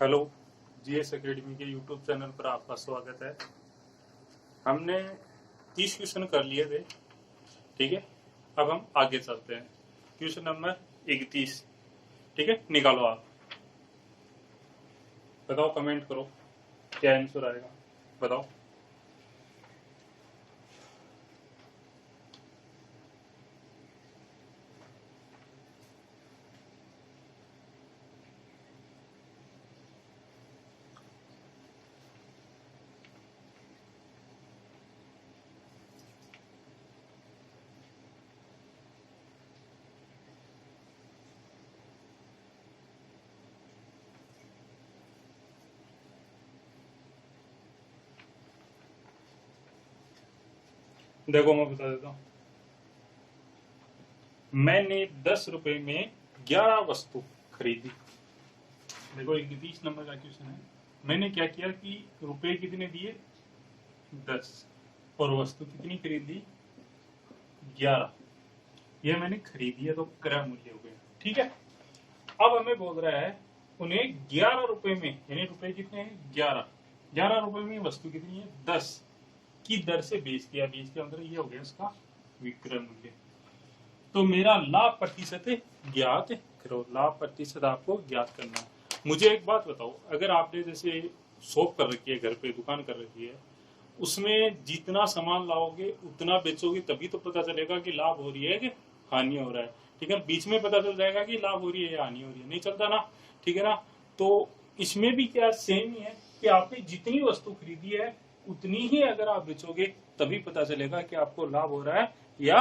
Hello, GS academy के YouTube channel पर आपका स्वागत है। हमने 30 क्वेश्चन कर लिए थे, ठीक है। अब हम आगे चलते हैं। क्वेश्चन नंबर 31, ठीक है। निकालो आप, बताओ, कमेंट करो क्या आंसर आएगा, बताओ। देखो, मैं बता देता हूँ। मैंने 10 रुपए में 11 वस्तु खरीदी। देखो, 31 नंबर का क्वेश्चन है। मैंने क्या किया कि रुपए कितने दिए, 10, और वस्तु कितनी खरीदी, 11। ये मैंने खरीदी है, तो क्रय मूल्य हो गया, ठीक है। अब हमें बोल रहा है उन्हें 11 रुपए में, यानी रुपए कितने हैं, 11, 11 रुपए में वस्तु कितनी है, 10 की दर से बेच दिया। बेच के अंदर ये हो गया इसका विक्रय मूल्य। तो मेरा लाभ प्रतिशत ज्ञात करो। लाभ प्रतिशत आपको ज्ञात करना है। मुझे एक बात बताओ, अगर आपने जैसे शॉप कर रखी है, घर पे दुकान कर रखी है, उसमें जितना सामान लाओगे उतना बेचोगे, तभी तो पता चलेगा कि लाभ हो रही है कि हानि हो रहा है, ठीक है। बीच में पता चल जाएगा कि लाभ हो रही है या हानि हो रही है, नहीं चलता ना, ठीक है ना। तो इसमें भी क्या सेम ही है कि आपने जितनी वस्तु खरीदी है उतनी ही अगर आप बेचोगे तभी पता चलेगा कि आपको लाभ हो रहा है या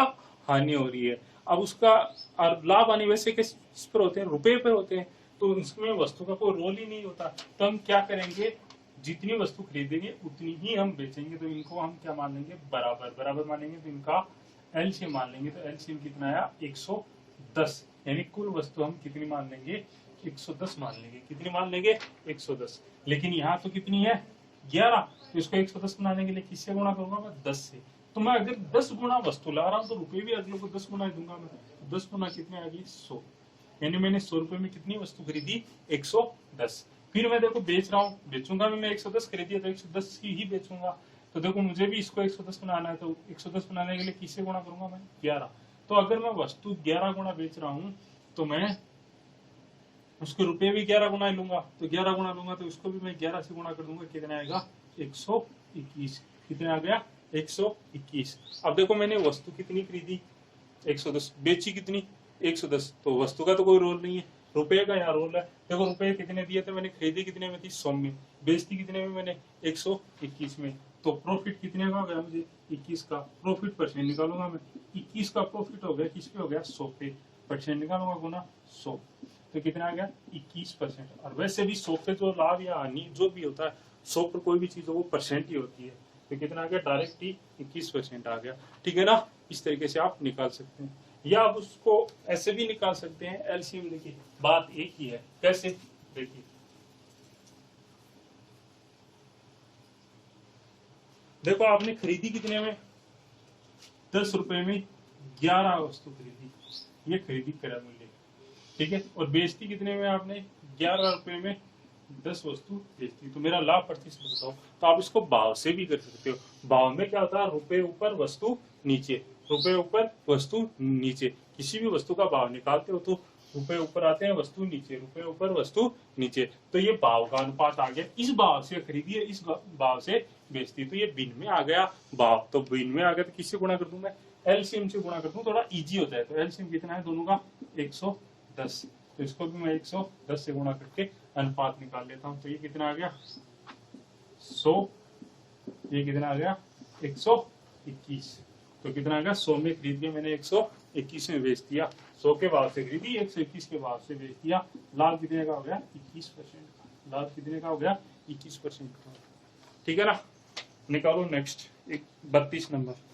हानि हो रही है। अब उसका लाभ हानि वैसे किस पर होते हैं, रुपए पर होते हैं, तो इसमें वस्तु का कोई रोल ही नहीं होता। तो हम क्या करेंगे, जितनी वस्तु खरीदेंगे उतनी ही हम बेचेंगे। तो इनको हम क्या मान लेंगे, बराबर बराबर मानेंगे। तो इनका एलसीएम मान लेंगे। तो एलसीएम कितना आया, 110। यानी कुल वस्तु हम कितनी मान लेंगे, 110 मान लेंगे। कितनी मान लेंगे, 110। लेकिन यहाँ तो कितनी है, 11। तो इसको 110 बनाने के लिए किससे गुणा करूंगा मैं, 10 से। तो मैं अगर 10 गुना वस्तु ला रहा हूँ तो रुपए भी अगले को 10 गुना दूंगा मैं। 10 गुना कितने आ गई, 100। यानी मैंने 100 रुपए में कितनी वस्तु खरीदी, 110। फिर मैं देखो बेच रहा हूँ, बेचूंगा भी मैं 110 खरीदी है तो 110 ही बेचूंगा। तो देखो मुझे भी इसको 110 बनाना है, तो 110 बनाने के लिए किससे गुणा करूंगा मैं, 11। तो अगर मैं वस्तु 11 गुना बेच रहा हूँ तो मैं उसके रुपए भी 11 गुना लूंगा। तो 11 गुना लूंगा तो इसको भी मैं 11 से गुणा कर दूंगा। कितना आएगा, 121। कितना आ गया, 121। अब देखो मैंने वस्तु कितनी खरीदी, 110, बेची कितनी, 110। तो वस्तु का तो कोई रोल नहीं है, रुपए का यहाँ रोल है। देखो रुपए कितने दिए थे मैंने, खरीदी कितने में थी, 100 में। बेचती कितने में मैंने, 121 में। तो प्रॉफिट कितने का हो गया मुझे, 21 का। प्रॉफिट परसेंट निकालूंगा मैं, 21 का प्रॉफिट हो गया, किस पे हो गया, 100 पे। परसेंट निकालूंगा गुना 100, तो कितना आ गया, 21%। और वैसे भी 100 पे जो लाभ या हानि जो भी होता है, 100 पर कोई भी चीज हो वो परसेंट ही होती है। तो कितना आ गया, डायरेक्ट ही 21% आ गया, ठीक है ना। इस तरीके से आप निकाल सकते हैं, या आप उसको ऐसे भी निकाल सकते हैं। एलसीएम देखिए, बात एक ही है। कैसे, देखिए, देखो आपने खरीदी कितने में, 10 रुपए में 11 वस्तु खरीदी, ये खरीदी क्रय मूल्य, ठीक है। और बेचती कितने में आपने, 11 रुपए में 10 वस्तु बेचती। तो मेरा लाभ प्रतिशत बताओ। तो आप इसको भाव से भी कर सकते हो। भाव में क्या होता है, रुपए ऊपर वस्तु नीचे, रुपए ऊपर वस्तु नीचे। किसी भी वस्तु का भाव निकालते हो तो रुपए ऊपर आते हैं, वस्तु नीचे, रुपए ऊपर वस्तु नीचे। तो ये भाव का अनुपात आ गया। इस भाव से खरीदी है, इस भाव से बेचती। तो ये बिन में आ गया भाव। तो बिन में आ गया तो किससे गुणा कर दूं मैं, एलसीएम से गुणा कर दूं, थोड़ा इजी होता है। तो एलसीएम कितना है दोनों का, 110। तो इसको भी मैं 110 से गुणा करके अनुपात निकाल लेता हूं। तो ये कितना आ गया, 100। ये कितना आ गया, 121। तो कितना आ गया, 100 में खरीद के मैंने 121 में बेच दिया। 100 के भाव से खरीदी, 121 के भाव से बेच दिया। लाभ कितने का हो गया, 21% का। लाभ कितने का हो गया, 21% का, ठीक है ना। निकालो नेक्स्ट, 32 नंबर।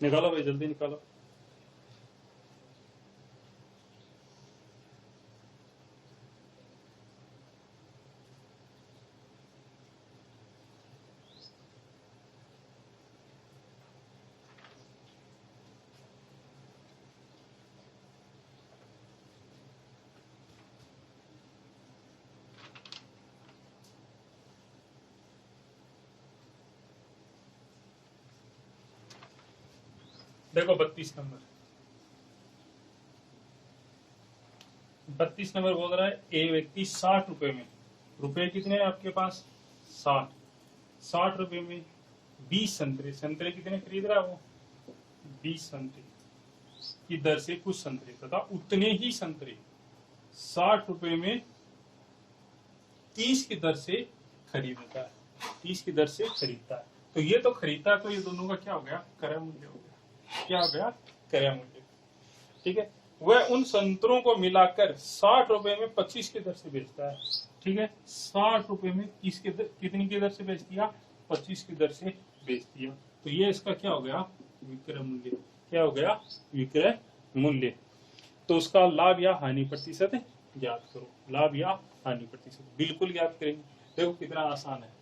निकालो भाई, जल्दी निकालो। देखो 32 नंबर, 32 नंबर बोल रहा है ए व्यक्ति 60 रुपए में, रुपए कितने हैं आपके पास 60, 60 रुपए में 20 संतरे, संतरे कितने खरीद रहा है वो 20 संतरे की दर से कुछ संतरे तथा उतने ही संतरे 60 रुपए में 30 की दर से खरीदता है, 30 की दर से खरीदता है। तो ये तो खरीदता है, तो ये दोनों का क्या हो गया क्रय मूल्य हो गया, क्या हो गया क्रय मूल्य। ठीक है, वह उन संतरों को मिलाकर 60 रुपए में 25 की दर से बेचता है। ठीक है, 60 रुपए में कितनी की दर से बेच दिया 25 की दर से बेच दिया। तो ये इसका क्या हो गया विक्रय मूल्य, क्या हो गया विक्रय मूल्य। तो उसका लाभ या हानि प्रतिशत ज्ञात करो, लाभ या हानि प्रतिशत बिल्कुल ज्ञात करेंगे। देखो कितना आसान है,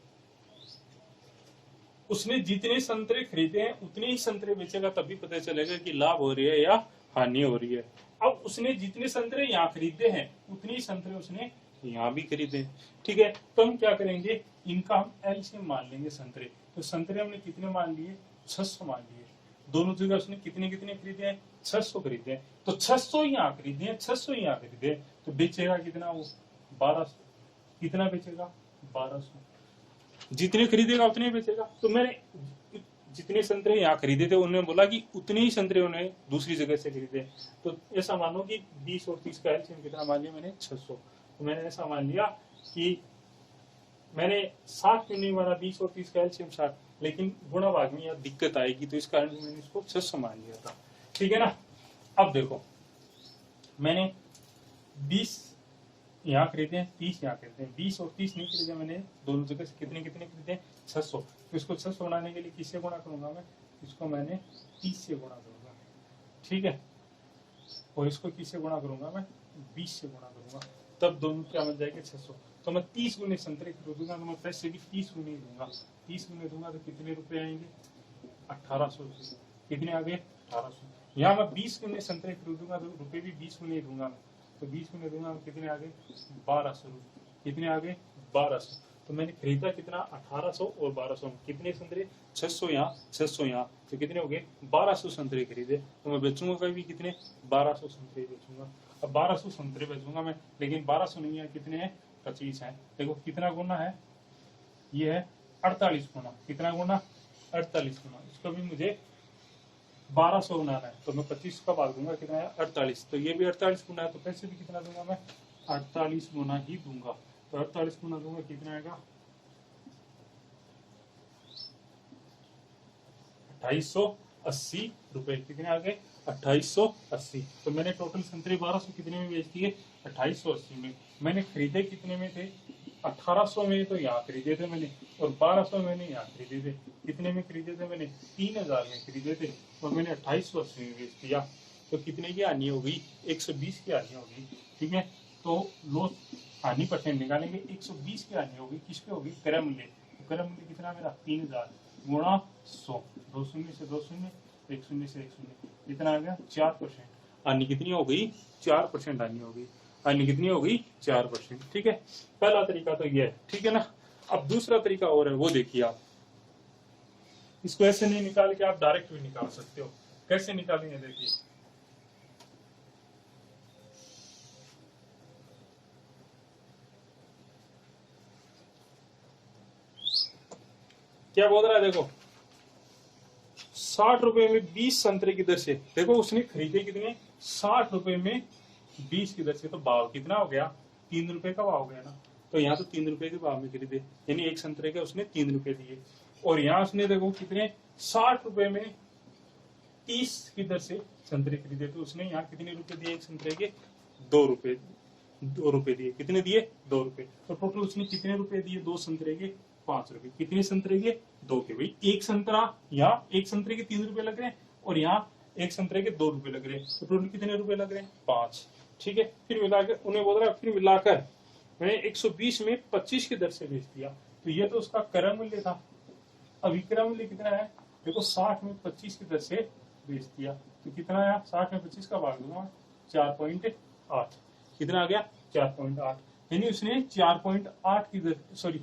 उसने जितने संतरे खरीदे हैं उतने ही संतरे बेचेगा, तभी पता चलेगा कि लाभ हो रही है या हानि हो रही है। अब उसने जितने संतरे यहाँ खरीदे हैं उतने ही संतरे उसने यहाँ भी खरीदे। ठीक है, तो हम क्या करेंगे, इनका हम एलसीएम मान लेंगे संतरे। तो संतरे हमने कितने मान लिए 600 मान लिए, दोनों जगह उसने कितने कितने खरीदे हैं 600 खरीदे हैं। तो 600 यहाँ खरीदे हैं, 600 यहाँ खरीदे, तो बेचेगा कितना वो 1200, कितना बेचेगा 1200, जितने खरीदेगा उतने ही बेचेगा। तो मैंने जितने संतरे यहाँ खरीदे थे उन्होंने बोला कि उतने ही संतरे उन्हें दूसरी जगह से खरीदे। तो ऐसा मानो कि 20 और 30 का एलसीएम कितना मान लिया मैंने 600। तो मैंने ऐसा मान लिया कि मैंने 60 क्यों नहीं माना, 20 और 30 का एलसीएम 60, लेकिन गुणा भाग में यह दिक्कत आएगी, तो इस कारण मैंने इसको 600 मान लिया था। ठीक है ना। अब देखो मैंने 20 यहाँ खरीदे हैं, 30 यहाँ खरीदे हैं, 20 और 30 नहीं खरीदे मैंने, दोनों जगह से कितने कितने खरीदे 600। तो इसको 600 बनाने के लिए किससे गुणा करूंगा मैं, इसको मैंने 30 से गुणा करूंगा। ठीक है, और इसको किससे गुणा करूंगा मैं 20 से गुणा करूंगा, तब दोनों क्या बन जाएंगे 600। तो मैं 30 गुने संतरे खरीदूंगा तो मैं पैसे भी 30 गुने दूंगा, 30 गुने दूंगा तो कितने रुपए आएंगे 1800 रुपये। कितने आ गए 1800। यहाँ मैं 20 गुने संतरे खरीदूंगा तो रुपए भी 20 गुने दूंगा मैं, तो 20 गुने दूंगा तो कितने आ गए 1200 रुपये। कितने आ गए 1200। तो मैंने खरीदा कितना 1800 और 1200, कितने संतरे 600 यहाँ 600 यहाँ, तो कितने हो गए 1200 संतरे खरीदे। तो मैं बेचूंगा कभी कितने 1200 संतरे बेचूंगा। अब 1200 संतरे बेचूंगा मैं, लेकिन 1200 नहीं है, कितने हैं 25 है। देखो कितना गुना है, ये है 48 गुना, कितना गुना 48 गुना। इसको भी मुझे 1200 बनाना है, तो मैं 25 का भाग दूंगा, कितना है 48। तो ये भी 48 गुना है, तो पैसे भी कितना दूंगा मैं 48 गुना ही दूंगा। तो 48 गुना दूंगा कितना आएगा 2880 रुपए। कितने आ गए 2880। तो मैंने टोटल संतरे 1200 कितने में बेच दिए 2880 में। मैंने खरीदे कितने में थे 1800 में, तो यहाँ खरीदे थे मैंने, और 1200 मैंने यहाँ खरीदे थे। कितने में खरीदे थे मैंने 3000 में खरीदे थे, और मैंने 2880 में बेच दिया। तो कितने की हानि हो गई 120 की हानि हो गई। ठीक है, तो लॉस हानि परसेंट निकालेंगे, 120 की हानि होगी, किस पे होगी क्रय मूल्य। क्रय मूल्य कितना मेरा 3000 गुणा 100, 2 शून्य से 2 शून्य, 1 शून्य से 1 शून्य, कितना आ गया 4%। हानि कितनी हो गई 4% हानि हो गई। हानि कितनी हो गई 4%। ठीक है, पहला तरीका तो ये है। ठीक है ना। अब दूसरा तरीका और है, वो देखिए आप, इसको ऐसे नहीं निकाल के आप डायरेक्ट भी निकाल सकते हो। कैसे निकालेंगे देखिए, क्या बोल रहा है देखो 60 रुपए में 20 संतरे की दर से, देखो उसने खरीदे कितने 60 रुपए में 20 की दर से, तो भाव कितना हो गया 3 रुपए का भाव हो गया ना। तो यहाँ तो 3 रुपए के भाव में खरीदे, यानी एक संतरे के उसने 3 रुपए दिए, और यहाँ उसने देखो कितने 60 रुपए में 30 की दर से संतरे खरीदे, तो उसने यहाँ कितने रुपए दिए एक संतरे के 2 रुपए, 2 रुपए दिए। कितने दिए 2 रुपए। तो टोटल उसने कितने रुपए दिए 2 संतरे के 5 रुपए। कितने संतरे के 2 के। भाई एक संतरा, यहाँ एक संतरे के 3 रुपए लग रहे हैं, और यहाँ एक संतरे के 2 रुपए लग रहे हैं, तो टोटल कितने रुपए लग रहे हैं 5। ठीक है, फिर मिलाकर उन्हें बोल रहा है, फिर मिलाकर मैंने 120 में 25 की दर से बेच दिया, तो ये तो उसका क्रय मूल्य था। अब विक्रय मूल्य कितना है, देखो 60 में 25 की दर से बेच दिया, तो कितना आया, 60 में 25 का भाग दूंगा 4.8, कितना आ गया 4.8, यानी उसने 4.8 की दर, सॉरी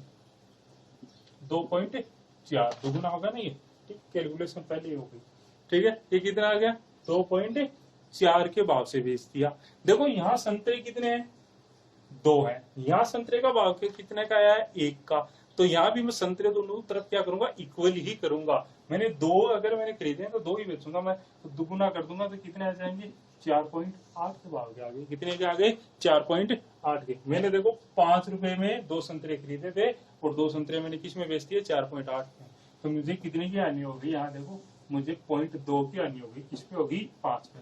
2.4 दोगुना होगा ना ये, ठीक, कैलकुलेशन पहले ही हो गई। ठीक है, ये कितना आ गया 2.4 के भाव से बेच दिया। देखो यहाँ संतरे कितने हैं 2 है, यहाँ संतरे का भाव कितने का आया है 1 का, तो यहाँ भी मैं संतरे दोनों तरफ क्या करूंगा इक्वल ही करूंगा। मैंने 2 अगर मैंने खरीदे हैं तो 2 ही बेचूंगा मैं, तो दुगुना कर दूंगा तो कितने आ जाएंगे 4.8 के भाव के आगे, कितने के आगे 4.8 के। मैंने देखो 5 रुपए में 2 संतरे खरीदे थे और 2 संतरे मैंने किस में बेच दिए 4.8 में, तो मुझे कितने की आनी होगी, यहाँ देखो मुझे 0.2 की आनी होगी, किस पे होगी 5 पे,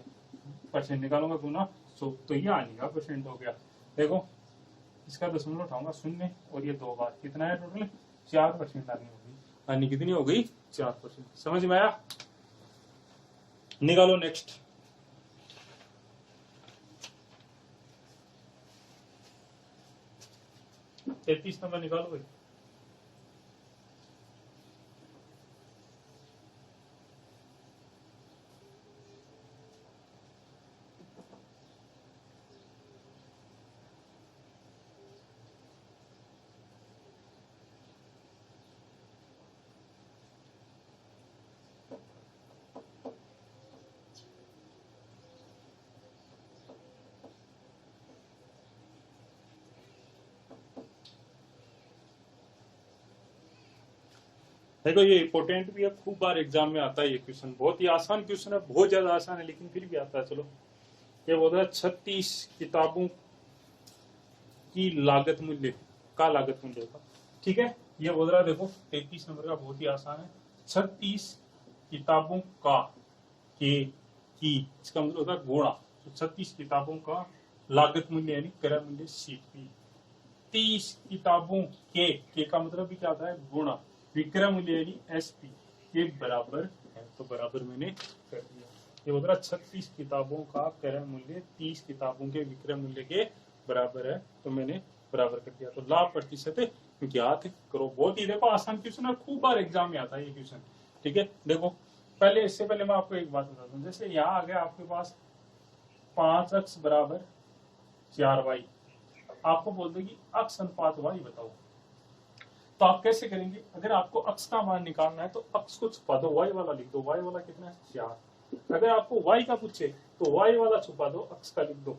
परसेंट निकालूंगा गुना 100, तो ये आनी का परसेंट हो गया। देखो इसका दशमलव उठाऊंगा 0 और ये 2 बार कितना है टोटल 4% आनी होगी, आनी कितनी हो गई 4%। समझ में आया, निकालो नेक्स्ट। तैतीस नंबर निकालो भाई। देखो ये इंपोर्टेंट भी है, खूब बार एग्जाम में आता है ये क्वेश्चन, बहुत ही आसान क्वेश्चन है, बहुत ज्यादा आसान है लेकिन फिर भी आता है। चलो ये बोल रहा है 36 किताबों की लागत मूल्य का लागत मूल्य का, ठीक है, ये बोल रहा है देखो 33 नंबर का बहुत ही आसान है, 36 किताबों का के की, इसका मतलब होता है गुणा, तो 36 किताबों का लागत मूल्य यानी क्रय मूल्य CP, 30 किताबों के का मतलब भी क्या होता है गुणा, विक्रय मूल्य यानी SP के बराबर है, तो बराबर मैंने कर दिया। ये बोल रहा 36 किताबों का क्रय मूल्य 30 किताबों के विक्रय मूल्य के बराबर है, तो मैंने बराबर कर दिया। तो लाभ प्रतिशत ज्ञात करो, बहुत ही देखो आसान क्वेश्चन है, खूब बार एग्जाम में आता है ये क्वेश्चन। ठीक है, देखो पहले इससे पहले मैं आपको एक बात बता दूं, जैसे यहाँ आ गया आपके पास 5x बराबर 4y, आपको बोल दे कि अक्ष अनुपात y बताओ, तो आप कैसे करेंगे, अगर आपको अक्ष का मान निकालना है तो अक्ष को छुपा दो, y वाला लिख दो, y वाला कितना है 4, अगर आपको y का पूछे तो y वाला छुपा दो, अक्ष का लिख दो,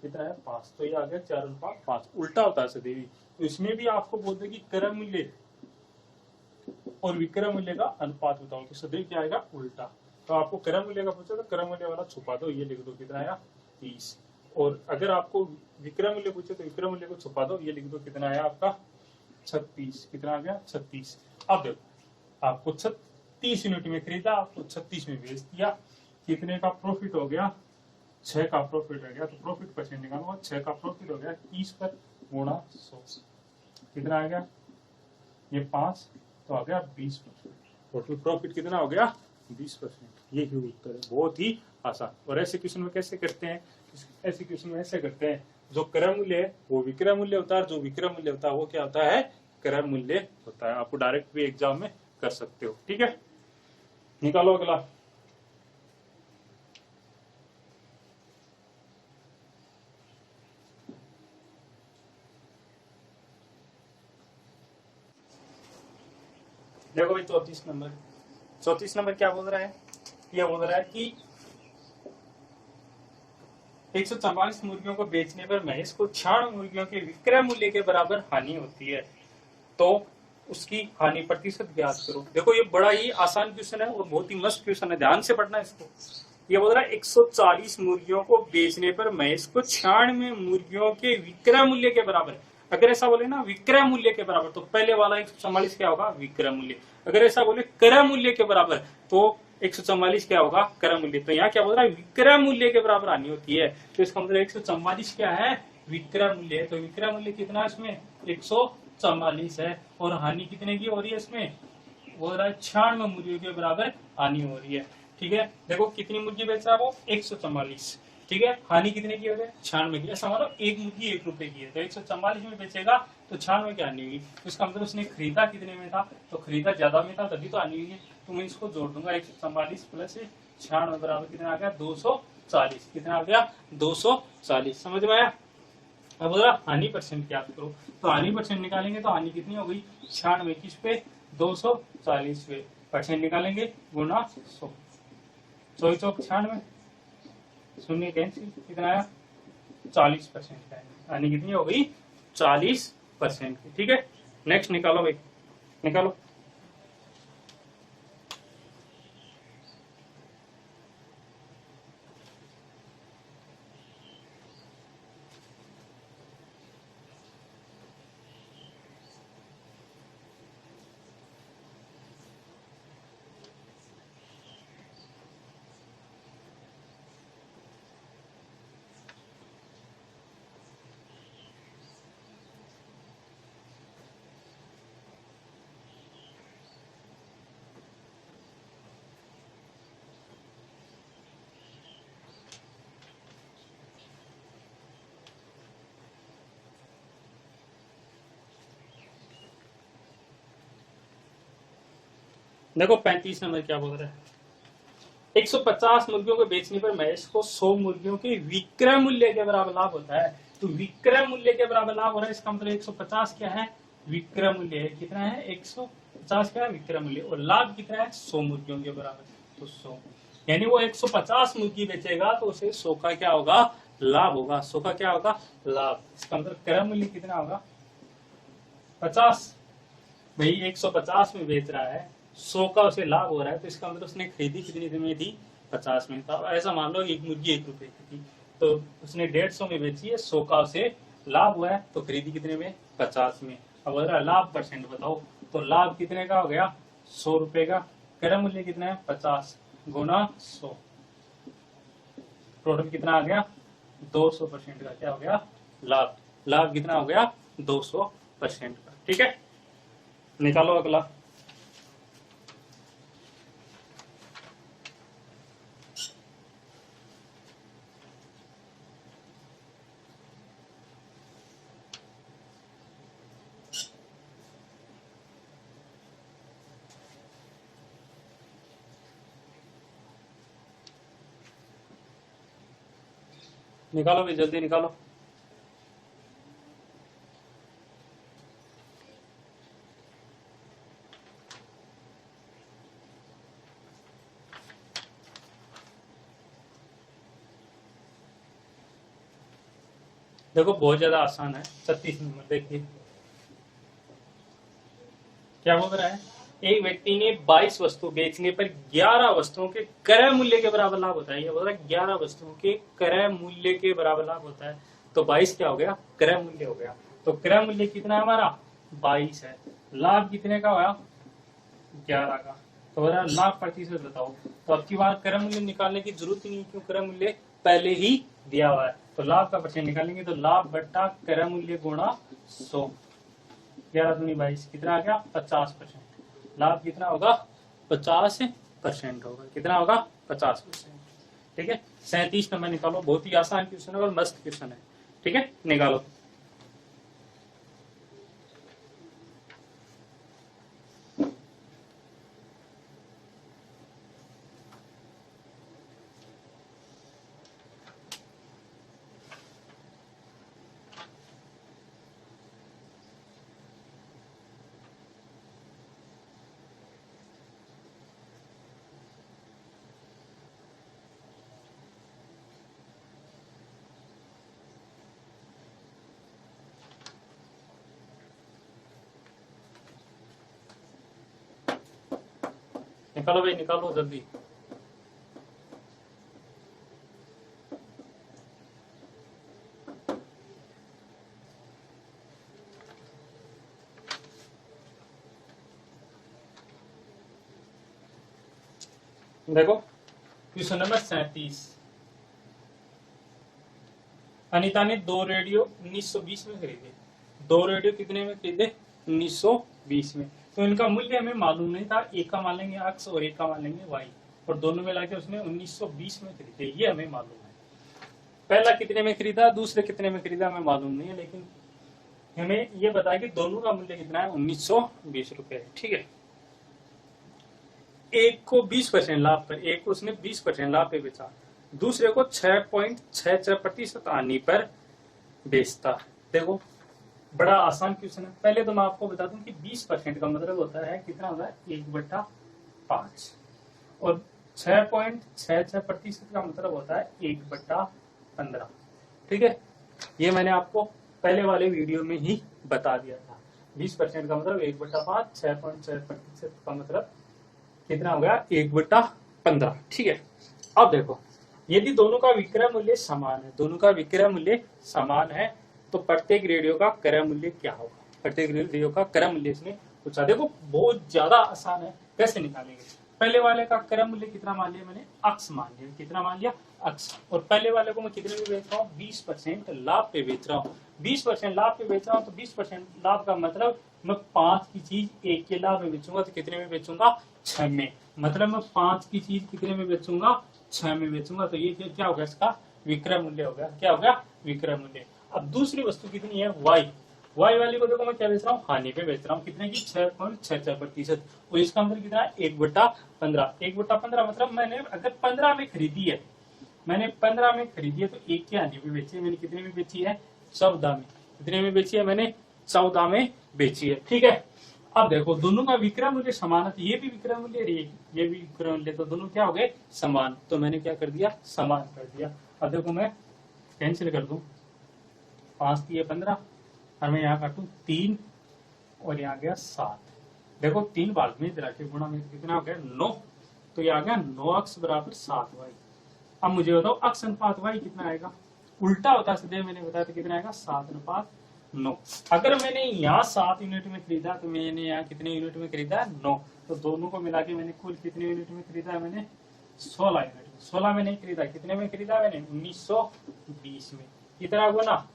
कितना है 5, तो ये आ गया 4:5, उल्टा होता है सदैव। तो इसमें भी आपको बोल दे कि क्रय मूल्य और विक्रय मूल्य का अनुपात बताओ, तो सदैव क्या आएगा उल्टा। तो आपको क्रय मूल्य का पूछे तो क्रय मूल्य वाला छुपा दो, ये लिख दो, कितना आया 30, और अगर आपको विक्रय मूल्य पूछे तो विक्रय मूल्य को छुपा दो, ये लिख दो, कितना आया आपका 36, कितना आ गया 36। अब देखो आपको 36 यूनिट में खरीदा, आपको 36 में बेच दिया, कितने का प्रॉफिट हो गया 6 का प्रॉफिट हो गया, तो प्रॉफिट परसेंट निकालूंगा, 6 का प्रॉफिट हो गया 30 पर गुणा 100, कितना आ गया ये 5, तो आ गया 20%, टोटल प्रॉफिट कितना हो गया 20%। ये ही उत्तर है, बहुत ही आसान। और ऐसे क्वेश्चन में कैसे करते हैं, ऐसे क्वेश्चन में ऐसे करते हैं, जो क्रय मूल्य है वो विक्रय मूल्य होता है, जो विक्रय मूल्य होता है वो क्या होता है क्रय मूल्य होता है। आपको डायरेक्ट भी एग्जाम में कर सकते हो। ठीक है, निकालो अगला। देखो भाई 34 नंबर, 34 नंबर क्या बोल रहा है, ये बोल रहा है कि 144 मुर्गियों को बेचने पर महेश को 96 मुर्गियों के विक्रय मूल्य के बराबर हानि होती है, तो उसकी हानि प्रतिशत ज्ञात करो। देखो ये बड़ा ही आसान क्वेश्चन है और बहुत ही मस्त क्वेश्चन है, ध्यान से पढ़ना इसको। ये बोल रहा है 140 मुर्गियों को बेचने पर महेश को 96 मुर्गियों के विक्रय मूल्य के बराबर, अगर ऐसा बोले ना विक्रय मूल्य के बराबर, तो पहले वाला 144 क्या होगा विक्रय मूल्य, अगर ऐसा बोले क्रय मूल्य के बराबर तो 144 क्या होगा क्रय मूल्य। तो यहाँ क्या बोल रहा है विक्रय मूल्य के बराबर हानि होती है, तो इसका मतलब 144 क्या है विक्रय मूल्य है, तो विक्रय मूल्य कितना है इसमें 144 है, और हानि कितने की हो रही है इसमें, वो रहा है 96 मुर्गियों के बराबर हानि हो रही है। ठीक है, देखो कितनी मुर्गी बेच रहा है वो, 144। ठीक है, हानि कितने की हो गई, 96 की। ऐसा मतलब एक मुर्गी 1 रुपए की है, तो 144 में बेचेगा तो 96 की हानि हुई। तो इसका मतलब उसने खरीदा कितने में था, तो खरीदा ज्यादा में था तभी तो हानि हुई है। तो मैं इसको जोड़ दूंगा, 144 प्लस 96 बराबर कितना आ गया, 240। कितना आ गया, 240। समझ में आया। अब बोला हानि परसेंट क्या करो, तो हानि परसेंट निकालेंगे तो हानि कितनी हो गई, 96 किस पे, 240 पे। परसेंट निकालेंगे गुना 100, 100 चौक 96, शून्य कैंसिल, कितना आया, 40% का। हानि कितनी हो गई, 40% की। ठीक है, नेक्स्ट निकालो भाई, निकालो। देखो 35 नंबर क्या बोल रहा है, 150 मुर्गियों को बेचने पर महेश को 100 मुर्गियों के विक्रय मूल्य के बराबर लाभ होता है। तो विक्रय मूल्य के बराबर लाभ हो रहा है, इसका मतलब 150 क्या है, विक्रय मूल्य है। कितना है, 150 क्या है, विक्रय मूल्य। और लाभ कितना है, 100 मुर्गियों के बराबर, तो 100, यानी वो 150 मुर्गी बेचेगा तो उसे 100 का क्या होगा, लाभ होगा। 100 का क्या होगा, लाभ। इसका मतलब क्रय मूल्य कितना होगा, 50। भाई 150 में बेच रहा है, 100 का उसे लाभ हो रहा है, तो इसका मतलब उसने खरीदी कितनी में दी, 50 में। तो ऐसा मान लो एक मुर्गी 1 रुपए की थी, तो उसने 150 में बेची है, 100 का उसे लाभ हुआ है, तो खरीदी कितने में, 50 में। अब अगर लाभ परसेंट बताओ, तो लाभ कितने का हो गया, 100 रुपए का। क्रय मूल्य कितना है, 50 गुना 100, टोटल कितना आ गया, 200% का क्या हो गया, लाभ। लाभ कितना हो गया, 200% का। ठीक है, निकालो अगला। निकालो भाई, जल्दी निकालो। देखो बहुत ज्यादा आसान है, 36 नंबर देखिए क्या बोल रहा है। एक व्यक्ति ने 22 वस्तु बेचने पर 11 वस्तुओं के क्रय मूल्य के बराबर लाभ होता है। ये बोल रहा है 11 वस्तुओं के क्रय मूल्य के बराबर लाभ होता है, तो 22 क्या हो गया, क्रय मूल्य हो गया। तो क्रय मूल्य कितना है हमारा, 22 है। लाभ कितने का हुआ, 11 का। तो बोल रहा है लाभ प्रतिशत बताओ। तो अब की बार क्रय मूल्य निकालने की जरूरत ही नहीं, क्यों, क्रय मूल्य पहले ही दिया हुआ है। तो लाभ का परसेंट निकालेंगे, तो लाभ बट्टा क्रय मूल्य गुणा 100, 11 दूनी 22, कितना आ गया, 50%। लाभ कितना होगा, 50% होगा। कितना होगा, 50%। ठीक है, 37 नंबर निकालो। बहुत ही आसान क्वेश्चन है और मस्त क्वेश्चन है। ठीक है, निकालो। निकालो भाई, निकालो जल्दी। देखो क्वेश्चन नंबर 37। अनीता ने 2 रेडियो 1920 में खरीदे। 2 रेडियो कितने में खरीदे, 1920 में। तो इनका मूल्य हमें मालूम नहीं था, एक का मान लेंगे एक्स और एक का मान लेंगे वाई। और दोनों मिला के उसने 1920 में खरीदे, ये हमें मालूम है। पहला कितने में खरीदा, दूसरे कितने में खरीदा हमें मालूम नहीं है, लेकिन हमें ये बताया कि दोनों का मूल्य कितना है, 1920 रुपए। ठीक है, एक को 20% लाभ पर, एक को उसने 20% लाभ पे बेचा, दूसरे को 6.66% हानि पर बेचता। देखो बड़ा आसान क्वेश्चन है। पहले तो मैं आपको बता दूं कि 20% का मतलब होता है कितना होता है, 1/5, और 6.66% का मतलब होता है 1/15। ठीक है, ये मैंने आपको पहले वाले वीडियो में ही बता दिया था। 20% का मतलब 1/5, 6.66% का मतलब कितना हो गया, 1/15। ठीक है, अब देखो यदि दोनों का विक्रय मूल्य समान है, दोनों का विक्रय मूल्य समान है, तो प्रत्येक रेडियो का क्रय मूल्य क्या होगा, प्रत्येक रेडियो का क्रय मूल्य इसने पूछा। देखो बहुत ज्यादा आसान है, कैसे निकालेंगे। पहले वाले का क्रय मूल्य कितना मान लिया मैंने, अक्स मान लिया, कितना मान लिया, अक्स। और पहले वाले को मैं कितने में बेच रहा हूँ, 20% लाभ पे बेच रहा हूँ। 20% लाभ पे बेच रहा हूँ, तो 20% लाभ का मतलब मैं 5 की चीज 1 के लाभ में बेचूंगा, तो कितने में बेचूंगा, 6 में। मतलब मैं 5 की चीज कितने में बेचूंगा, 6 में बेचूंगा। तो ये क्या हो गया, इसका विक्रय मूल्य हो गया। क्या हो गया, विक्रय मूल्य। अब दूसरी वस्तु कितनी है, वाई। वाई वाली को देखो मैं क्या बेच रहा हूँ, हानि पे बेच रहा हूँ, कितने की, 6.66%। और इसका मतलब कितना है, 1/15। 1/15 मतलब मैंने अगर 15 में खरीदी है, मैंने 15 में खरीदी है, तो 1 की हानि पे बेची है मैंने, कितने में बेची है, 14 में। कितने में बेची है मैंने, 14 में बेची है। ठीक है, अब देखो दोनों का विक्रय मूल्य समान है, तो ये भी विक्रय मूल्य, ये भी विक्रय मूल्य, तो दोनों क्या हो गए, समान। तो मैंने क्या कर दिया, समान कर दिया। अब देखो मैं कैंसिल कर दूं, 5 की 15, और मैं यहाँ काटू 3, और यहाँ गया 7। देखो 3 भाग में रखे गुणा में कितना हो गया, 9। तो ये आ गया 9 अक्स बराबर 7 वाई। अब मुझे बताओ अक्स अनुपात वाई कितना आएगा, उल्टा होता सदैव मैंने बताया, तो कितना आएगा, 7:9। अगर मैंने यहाँ 7 यूनिट में खरीदा, तो मैंने यहाँ कितने यूनिट में खरीदा, 9। तो दोनों को मिला के मैंने कुल कितने यूनिट में खरीदा है, मैंने 16 यूनिट में। 16 में नहीं खरीदा, कितने में खरीदा मैंने, 1920 में। कितना गुना,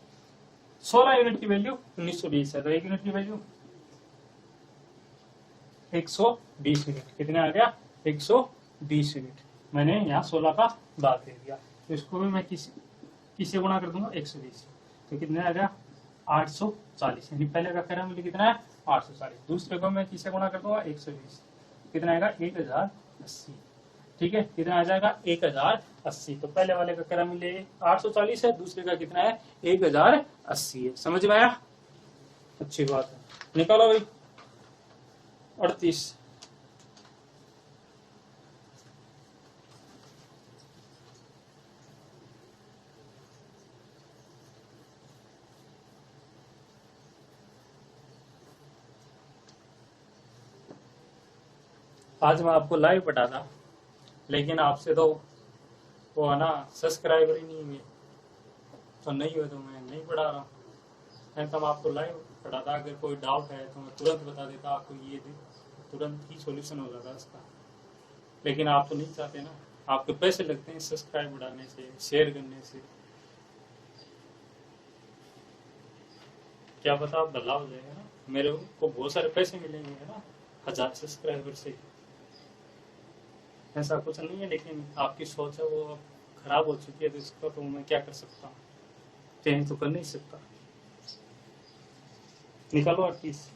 16 यूनिट की वैल्यू 1920 है, तो 1 यूनिट की वैल्यू 120 यूनिट। कितने आ गया, 120 यूनिट। मैंने यहाँ 16 का भाग दे दिया, तो इसको भी मैं किससे गुणा कर दूंगा, 120। तो कितने आ गया, 840। यानी पहले का क्रय मूल्य कितना है, 840। दूसरे को मैं किससे गुणा कर दूंगा, 120। कितना आएगा, 1080। ठीक है, कितना आ जाएगा, 1080। तो पहले वाले का क्रय मूल्य 840 है, दूसरे का कितना है, 1080 है। समझ में आया, अच्छी बात है। निकालो भाई, 38। आज मैं आपको लाइव पढ़ा था, लेकिन आपसे तो वो है ना, सब्सक्राइबर ही नहीं हुए, तो नहीं हुए, तो मैं नहीं पढ़ा रहा हूँ। नहीं तो मैं आपको लाइव पढ़ा था, अगर कोई डाउट है तो मैं तुरंत बता देता आपको, ये तुरंत ही सॉल्यूशन हो जाता इसका। लेकिन आप तो नहीं चाहते ना, आपके पैसे लगते हैं सब्सक्राइब बढ़ाने से, शेयर करने से। क्या पता आप भला हो जाएगा ना, मेरे को बहुत सारे पैसे मिलेंगे ना 1000 सब्सक्राइबर से। ऐसा कुछ नहीं है, लेकिन आपकी सोच है वो खराब हो चुकी है, तो इसका तो मैं क्या कर सकता हूँ, चेंज तो कर नहीं सकता। निकालो 38।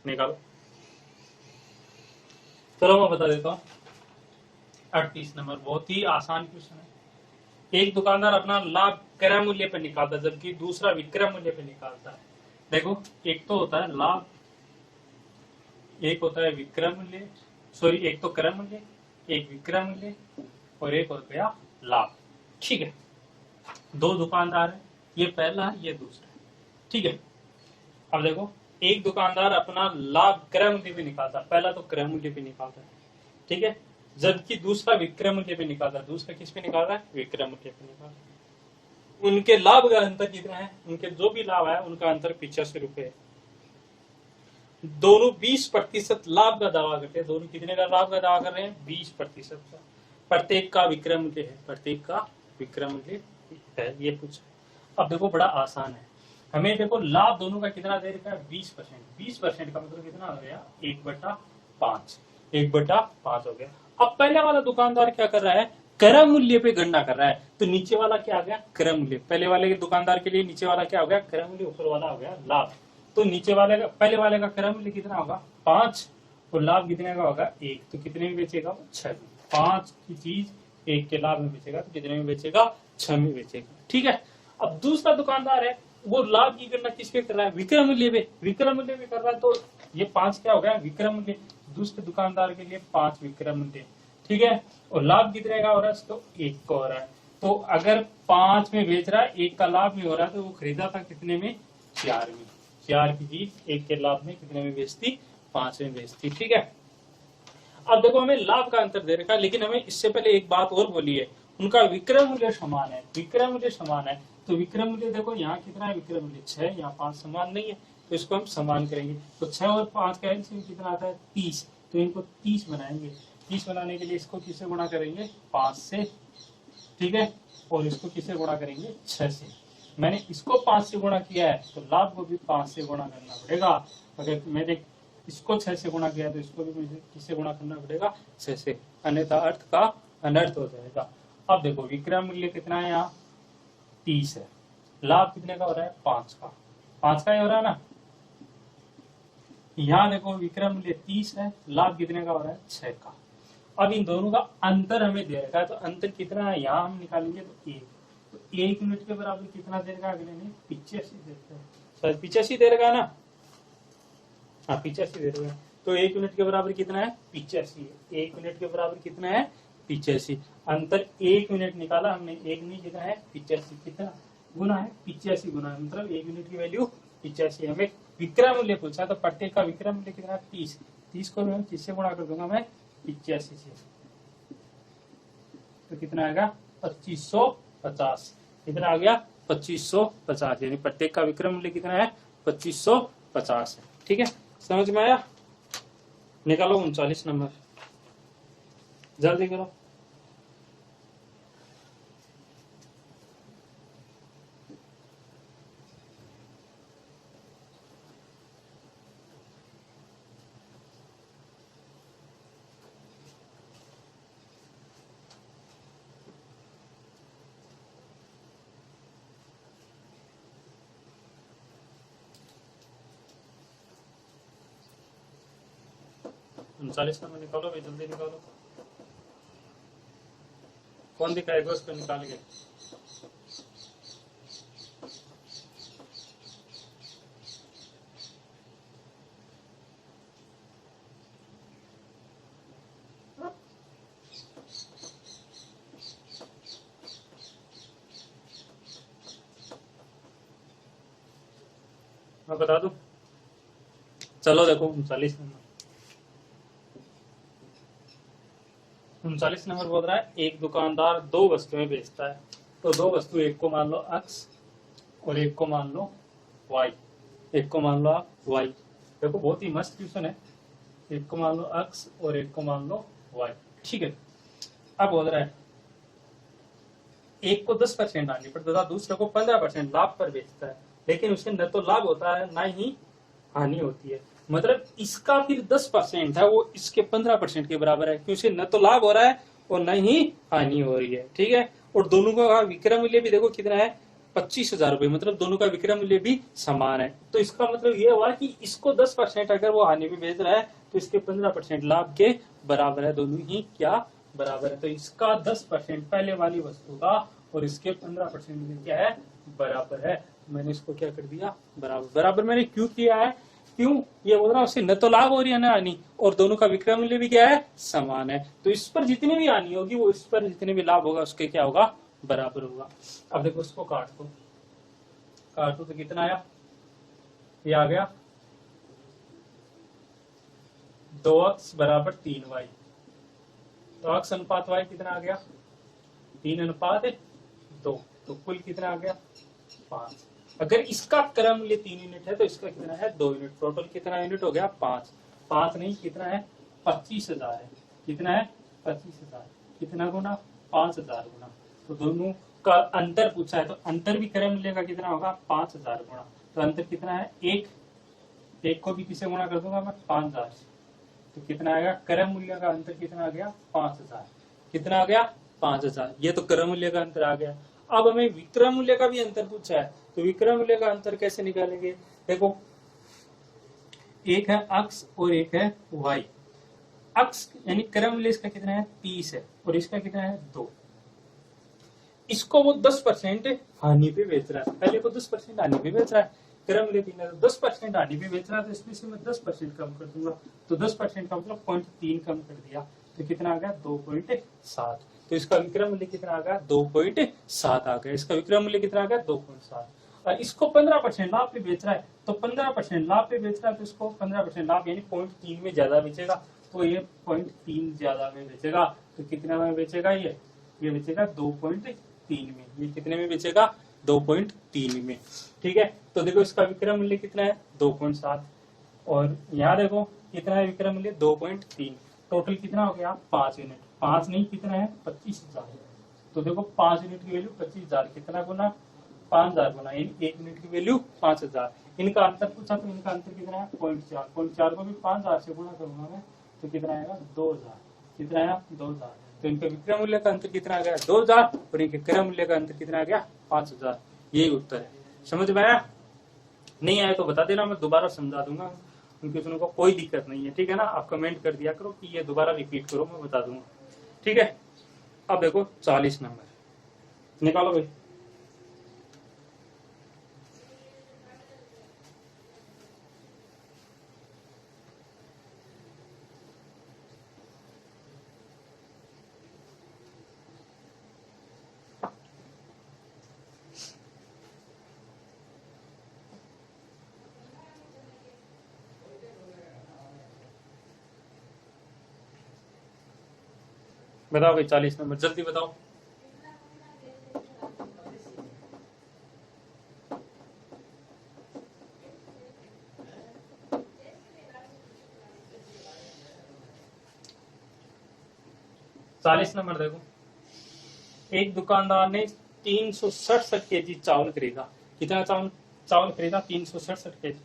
निकालो, चलो मैं बता देता हूँ। 38 नंबर बहुत ही आसान क्वेश्चन है। एक दुकानदार अपना लाभ क्रय मूल्य पर निकालता है, जबकि दूसरा विक्रय मूल्य पर निकालता है। देखो एक तो होता है लाभ, एक होता है विक्रय मूल्य, सॉरी एक तो क्रय मूल्य, एक विक्रय मूल्य, और एक हो गया लाभ। ठीक है, दो दुकानदार है, ये पहला है ये दूसरा है, ठीक है। अब देखो एक दुकानदार अपना लाभ क्रय मूल्य पे निकालता, पहला तो क्रय मूल्य पे निकालता है, ठीक है, जबकि दूसरा विक्रय मूल्य पे निकालता है। दूसरा किस पे निकाल रहा है? विक्रय मूल्य पे निकाल रहा है। उनके लाभ का अंतर कितना है? उनके जो भी लाभ है उनका अंतर 85 रुपए है। दोनों 20% लाभ का दावा करते हैं। दोनों कितने का लाभ का दावा कर रहे हैं? 20% का। प्रत्येक का विक्रय मूल्य है, प्रत्येक का विक्रय मूल्य है, ये पूछा। अब देखो बड़ा आसान है, हमें देखो लाभ दोनों का कितना दे रखा है? 20%। 20% का मतलब कितना हो गया? 1/5। 1/5 हो गया। अब पहले वाला दुकानदार क्या कर रहा है? क्रय मूल्य पे गणना कर रहा है, तो नीचे वाला क्या आ गया? क्रय मूल्य। पहले वाले के दुकानदार के लिए नीचे वाला क्या हो गया? क्रय मूल्य, ऊपर वाला हो गया लाभ। तो नीचे वाले का, पहले वाले का क्रय मूल्य कितना होगा? 5, और लाभ कितने का होगा? 1। तो कितने में बेचेगा? 6 में। 5 की चीज 1 के लाभ में बेचेगा, तो कितने में बेचेगा? 6 में बेचेगा, ठीक है। अब दूसरा दुकानदार है, वो लाभ की गणना किस पे कर रहा है? विक्रय मूल्य पे। विक्रय मूल्य पे कर रहा है, तो ये 5 क्या हो गया? विक्रय मूल्य। दूसरे दुकानदार के लिए 5 विक्रय मूल्य, ठीक है। और लाभ कितने का हो रहा है? तो 1 का हो रहा है। तो अगर 5 में बेच रहा है, 1 का लाभ में हो रहा है, तो वो खरीदा था कितने में? 4 में। 4 की चीज 1 के लाभ में कितने में बेचती? 5 में बेचती, ठीक है। अब देखो हमें लाभ का अंतर दे रखा है, लेकिन हमें इससे पहले एक बात और बोली है, उनका विक्रय मूल्य समान है। विक्रय मूल्य समान है, तो विक्रय मूल्य देखो यहाँ कितना है? विक्रय मूल्य 6, यहाँ 5 समान नहीं है, तो इसको हम समान करेंगे। तो 6 और 5 का एलसीएम कितना आता है? 30। तो इनको 30 बनाएंगे। 30 बनाने के लिए इसको किससे गुणा करेंगे? 5 से, ठीक है, और इसको किससे गुणा करेंगे? 6 से। मैंने इसको 5 से गुणा किया है, तो लाभ को भी 5 से गुणा करना पड़ेगा। अगर मैंने इसको 6 से गुणा किया, तो इसको भी मुझे किससे गुणा करना पड़ेगा? 6 से, अन्यथा अर्थ का अनर्थ हो जाएगा। अब देखो विक्रय मूल्य कितना है? यहाँ 30 है। लाभ कितने का हो रहा है? 5 का। 5 का ही हो रहा है ना। यहाँ देखो विक्रय मूल्य 30 है, लाभ कितने का हो रहा है? 6 का। अब इन दोनों का अंतर हमें दे रखा है, तो अंतर कितना है? यहाँ हम निकालेंगे तो 1। तो 1 यूनिट के बराबर कितना दे रखा है? अगले ने 85 दे रखा है, शायद 85 दे रखा है ना। हाँ 85 दे रखा है। तो 1 यूनिट के बराबर कितना है? 85 है। 1 यूनिट के बराबर कितना है? 85। अंतर 1 यूनिट निकाला हमने, 1 नहीं कितना है? 85। कितना गुना है? 85 गुना, मतलब 1 यूनिट की वैल्यू 85। हमें विक्रय मूल्य पूछा, तो प्रत्येक का विक्रय मूल्य कितना है? 30। 30 को मैं किससे गुणा कर दूंगा? मैं 85 से, तो कितना आएगा? 2550। कितना आ गया? 2550। यानी प्रत्येक का विक्रय मूल्य कितना है? 2550 है, ठीक है। समझ में आया? निकालो 39 नंबर, जल्दी करो। उनचालीस नंबर निकालो भाई, जल्दी निकालो। कौन दिखाएगा उस पर निकाल के? मैं बता दूं? चलो देखो 39 नंबर। 39 नंबर बोल रहा है, एक दुकानदार 2 वस्तुएं बेचता है। तो 2 वस्तु, एक को मान लो x और एक को मान लो y। एक को मान लो आप y। देखो बहुत ही मस्त क्वेश्चन है। एक को मान लो x और एक को मान लो y, ठीक है। अब बोल रहा है एक को 10% हानि पर तथा दूसरे को 15% लाभ पर बेचता है, लेकिन उससे न तो लाभ होता है ना ही हानि होती है। मतलब इसका फिर 10% है, वो इसके 15% के बराबर है, क्योंकि न तो लाभ हो रहा है और न ही हानि हो रही है, ठीक है। और दोनों का विक्रय मूल्य भी देखो कितना है? 25,000 रुपए। मतलब दोनों का विक्रय मूल्य भी समान है। तो इसका मतलब ये हुआ कि इसको 10% अगर वो हानि में बेच रहा है, तो इसके 15% लाभ के बराबर है। दोनों ही क्या बराबर है? तो इसका 10% पहले वाली वस्तु का और इसके 15% क्या है? बराबर है। मैंने इसको क्या कर दिया? बराबर। बराबर मैंने क्यों किया है? क्यों? ये बोल रहा है उससे न तो लाभ हो रही है ना हानि, और दोनों का विक्रय मूल्य भी क्या है? समान है। तो इस पर जितनी भी हानि होगी, वो इस पर जितने भी लाभ होगा उसके क्या होगा? बराबर होगा। अब देखो उसको काटो तो कितना आया, ये आ गया 2x बराबर 3y। तो x अनुपात y कितना आ गया 3:2, तो कुल कितना आ गया 5। अगर इसका क्रम मूल्य 3 यूनिट है तो इसका कितना है 2 यूनिट। टोटल कितना यूनिट हो गया 5। 5 नहीं कितना है 25,000 है। कितना है 25,000। कितना गुना 5,000 गुना। तो दोनों का अंतर पूछा है तो अंतर भी क्रम मूल्य का कितना होगा 5,000 गुना। तो अंतर कितना है एक को भी किसे गुना कर दूंगा मैं 5,000 से। तो कितना आएगा क्रम मूल्य का अंतर कितना आ गया 5,000। कितना आ गया 5,000। ये तो क्रम मूल्य का अंतर आ गया। अब हमें विक्रम मूल्य का भी अंतर पूछा है तो विक्रम मूल्य का अंतर कैसे निकालेंगे। देखो एक है x और एक है y। x यानी क्रम मूल्य इसका कितना है 30 है और इसका कितना है 2। इसको वो 10% हानि पे बेच रहा है। पहले को 10% हानि पे बेच रहा है। क्रम मूल्य 3 है तो 10% हानि पे बेच रहा है तो इसमें से मैं 10% कम कर दूंगा। तो 10% का मतलब 0.3 कम कर दिया तो कितना आ गया 2.7। तो इसका विक्रम मूल्य कितना आ गया 2.7 आ गया। इसका विक्रम मूल्य कितना आ गया 2.7। और इसको 15% लाभ पे बेच रहा है तो 15% लाभ पे बेच रहा है तो इसको 15% लाभ यानी 0.3 में ज्यादा बेचेगा। तो ये 0.3 ज्यादा में बेचेगा। तो कितना में बेचेगा ये बेचेगा 2.3 में। ये कितने में बेचेगा 2.3 में। ठीक है। तो देखो इसका विक्रम मूल्य कितना है 2.7 और यहाँ देखो कितना है विक्रम मूल्य 2.3। टोटल कितना हो गया 5 यूनिट। 5 नहीं कितना है 25,000। तो देखो 5 यूनिट की वैल्यू 25,000। कितना गुना 5,000 गुना यानी 1 यूनिट की वैल्यू 5,000। इनका अंतर पूछा तो इनका अंतर कितना है 0.4। 0.4 को भी 5,000 से गुणा करूंगा मैं तो कितना आएगा 2,000। कितना आया 2,000। तो इनका विक्रय मूल्य का अंतर कितना आ गया 2,000 और इनके क्रय मूल्य का अंतर कितना आ गया 5,000। यही उत्तर है। समझ में आया। नहीं आया तो बता देना, मैं दोबारा समझा दूंगा। उन क्वेश्चनों को कोई दिक्कत नहीं है। ठीक है ना। आप कमेंट कर दिया करो कि ये दोबारा रिपीट करो, मैं बता दूंगा। ठीक है। अब देखो 40 नंबर निकालो भाई। बताओ भाई 40 नंबर जल्दी बताओ। चालीस नंबर देखो। एक दुकानदार ने 367 केजी चावल खरीदा। कितना चावल खरीदा 367 केजी।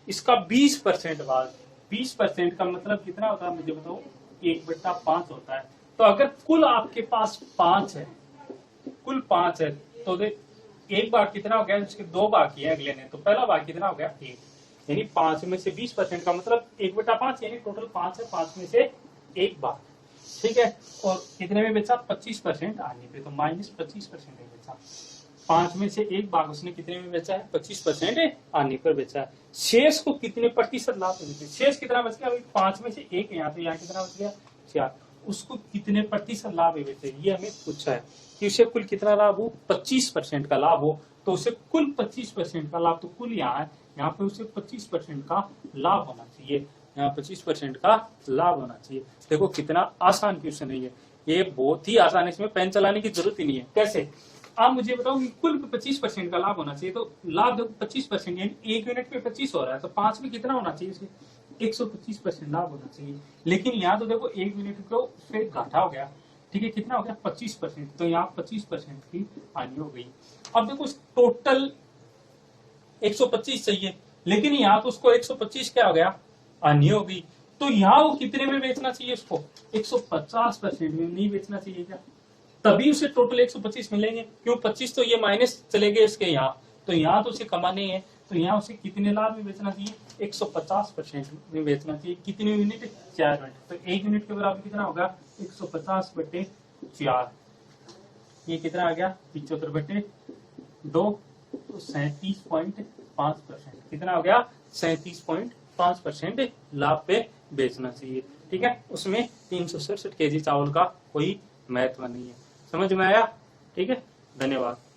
इसका 20% भाग। 20% का मतलब कितना होता है मुझे बताओ 1/5 होता है। तो अगर कुल आपके पास 5 है, कुल 5 है तो एक बार कितना हो गया, उसके 2 बार किया अगले ने तो पहला बार कितना हो गया 1। यानी 5 में से 20% का मतलब 1/5 यानी टोटल 5 है। 5 में से 1 बार। ठीक है। और कितने में बेचा 25% आने पे तो -25% में बेचा। 5 में से 1 भाग उसने कितने में बेचा है 25% आने पर बेचा है। शेष को कितने प्रतिशत लाभ बेचे। शेष कितना बच गया 5 में से 1 यहाँ तो यहाँ कितना बच गया 4। उसको कितने प्रतिशत लाभ बेचे ये हमें पूछा है कि उसे कुल कितना लाभ हो 25% का लाभ हो। तो उसे कुल 25% का लाभ, तो कुल यहाँ है, यहाँ पे उसे 25% का लाभ होना चाहिए। यहाँ 25% का लाभ होना चाहिए। देखो कितना आसान क्वेश्चन है ये बहुत ही आसान है। इसमें पेन चलाने की जरूरत ही नहीं है। कैसे आप मुझे बताओ कि कुल 25% का लाभ होना चाहिए। तो लाभ देखो 25% यानी 1 यूनिट पे 25 हो रहा है तो 5 में कितना होना चाहिए इसके 125% लाभ होना चाहिए। लेकिन यहाँ तो देखो 1 यूनिट को फिर घाटा हो गया। ठीक है। कितना हो गया 25%। तो यहाँ 25% की हानि हो गई। अब देखो टोटल 125 चाहिए लेकिन यहाँ तो उसको 125 क्या हो गया हानि हो गई। तो यहाँ वो कितने में बेचना चाहिए उसको 150% में नहीं बेचना चाहिए क्या। तभी उसे टोटल 125 मिलेंगे। क्यों 25 तो ये माइनस चले गए इसके यहाँ। तो यहाँ तो उसे कमाने हैं तो यहाँ उसे कितने लाभ में बेचना चाहिए 150% में बेचना चाहिए। कितने यूनिट 4 यूनिट। तो 1 यूनिट के बराबर कितना होगा 150/4। ये कितना आ गया 75/2 तो 37.5%। कितना हो गया 37.5% लाभ पे बेचना चाहिए। ठीक है। उसमें 367 केजी चावल का कोई महत्व नहीं है। समझ में आया। ठीक है। धन्यवाद।